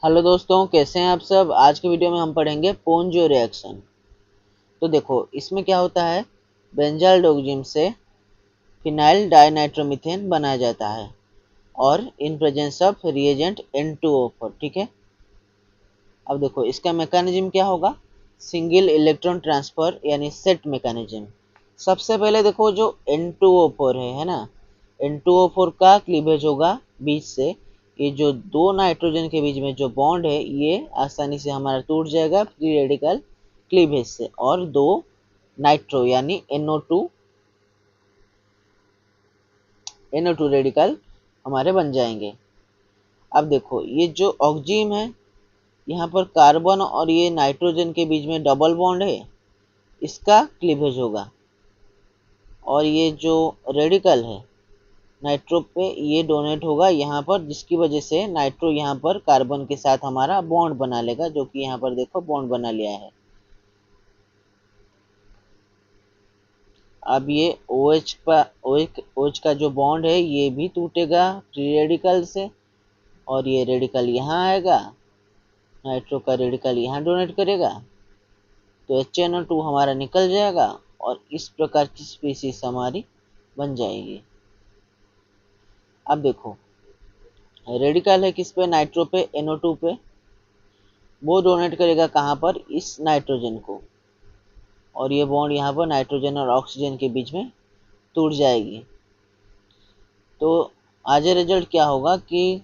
Hello दोस्तों, कैसे हैं आप सब। आज के वीडियो में हम पढ़ेंगे पोंजो रिएक्शन। तो देखो इसमें क्या होता है, बेंजाइल डोजिम से फिनाइल डाइनाइट्रोमीथेन बनाया जाता है और in presence of reagent N2O4। ठीक है, अब देखो इसका मैकेनिज्म क्या होगा, सिंगल इलेक्ट्रॉन ट्रांसफर यानी सेट मैकेनिज्म। सबसे पहले देखो जो N2O4 है ना, N2O4 का क्लीवेज होगा बीच से। ये जो दो नाइट्रोजन के बीच में जो बॉन्ड है ये आसानी से हमारा टूट जाएगा फ्री रेडिकल क्लीवेज से, और दो नाइट्रो यानी NO2 रेडिकल हमारे बन जाएंगे। अब देखो ये जो ऑक्सीजन है, यहाँ पर कार्बन और ये नाइट्रोजन के बीच में डबल बॉन्ड है, इसका क्लीवेज होगा। और ये जो रेडिकल है नाइट्रो पे, ये डोनेट होगा यहाँ पर, जिसकी वजह से नाइट्रो यहाँ पर कार्बन के साथ हमारा बॉन्ड बना लेगा, जो कि यहाँ पर देखो बॉन्ड बना लिया है। अब ये OH का जो बॉन्ड है ये भी टूटेगा फ्री रेडिकल से, और ये रेडिकल यहाँ आएगा, नाइट्रो का रेडिकल यहाँ डोनेट करेगा, तो HNO2 हमारा निकल जाएगा और इस प्रकार की स्पीसीज हमारी बन जाएगी। अब देखो रेडिकल है किस पे, नाइट्रो पे, NO2 पे, वो डोनेट करेगा कहाँ पर, इस नाइट्रोजन को, और ये बॉन्ड यहाँ पर नाइट्रोजन और ऑक्सीजन के बीच में टूट जाएगी। तो आज रिजल्ट क्या होगा कि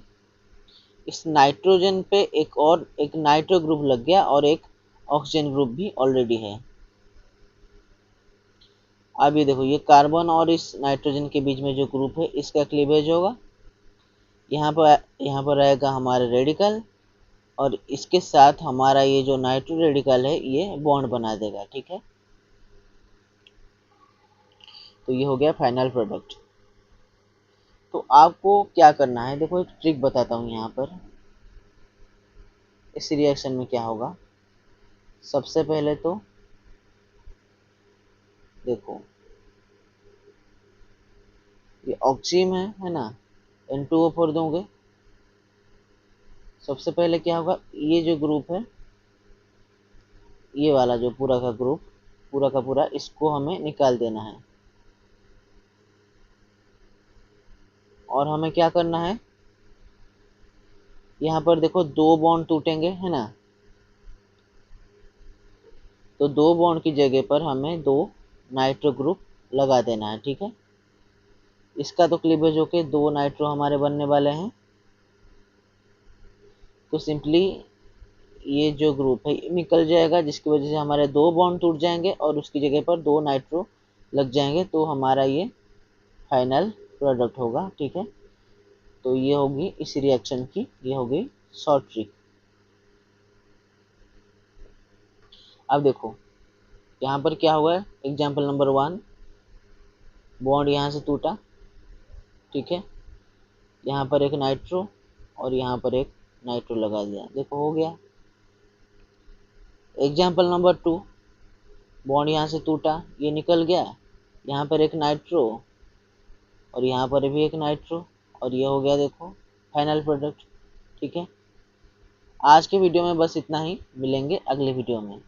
इस नाइट्रोजन पे एक नाइट्रो ग्रुप लग गया और एक ऑक्सीजन ग्रुप भी ऑलरेडी है। अब ये देखो ये कार्बन और इस नाइट्रोजन के बीच में जो ग्रुप है इसका क्लीवेज होगा, यहाँ पर रहेगा हमारा रेडिकल, और इसके साथ हमारा ये जो नाइट्रो रेडिकल है ये बॉन्ड बना देगा। ठीक है, तो ये हो गया फाइनल प्रोडक्ट। तो आपको क्या करना है, देखो एक ट्रिक बताता हूँ यहाँ पर। इस रिएक्शन में क्या होगा, सबसे पहले तो देखो ये ऑक्सीजन है ना, N2O4 दोगे। सबसे पहले क्या होगा, ये जो ग्रुप है, ये वाला जो पूरा का ग्रुप, पूरा का पूरा, इसको हमें निकाल देना है। और हमें क्या करना है, यहाँ पर देखो दो बॉन्ड टूटेंगे है ना, तो दो बॉन्ड की जगह पर हमें दो नाइट्रो ग्रुप लगा देना है। ठीक है, इसका तो क्लीवेज होके दो नाइट्रो हमारे बनने वाले हैं, तो सिंपली ये जो ग्रुप है ये निकल जाएगा, जिसकी वजह से हमारे दो बॉन्ड टूट जाएंगे और उसकी जगह पर दो नाइट्रो लग जाएंगे, तो हमारा ये फाइनल प्रोडक्ट होगा। ठीक है, तो ये होगी इस रिएक्शन की, ये होगी शॉर्ट ट्रिक। अब देखो यहाँ पर क्या हुआ है, एग्जाम्पल नंबर 1, बॉन्ड यहाँ से टूटा। ठीक है, यहाँ पर एक नाइट्रो और यहाँ पर एक नाइट्रो लगा दिया, देखो हो गया। एग्जाम्पल नंबर 2, बॉन्ड यहाँ से टूटा, ये निकल गया, यहाँ पर एक नाइट्रो और यहाँ पर भी एक नाइट्रो, और ये हो गया देखो फाइनल प्रोडक्ट। ठीक है, आज के वीडियो में बस इतना ही, मिलेंगे अगले वीडियो में।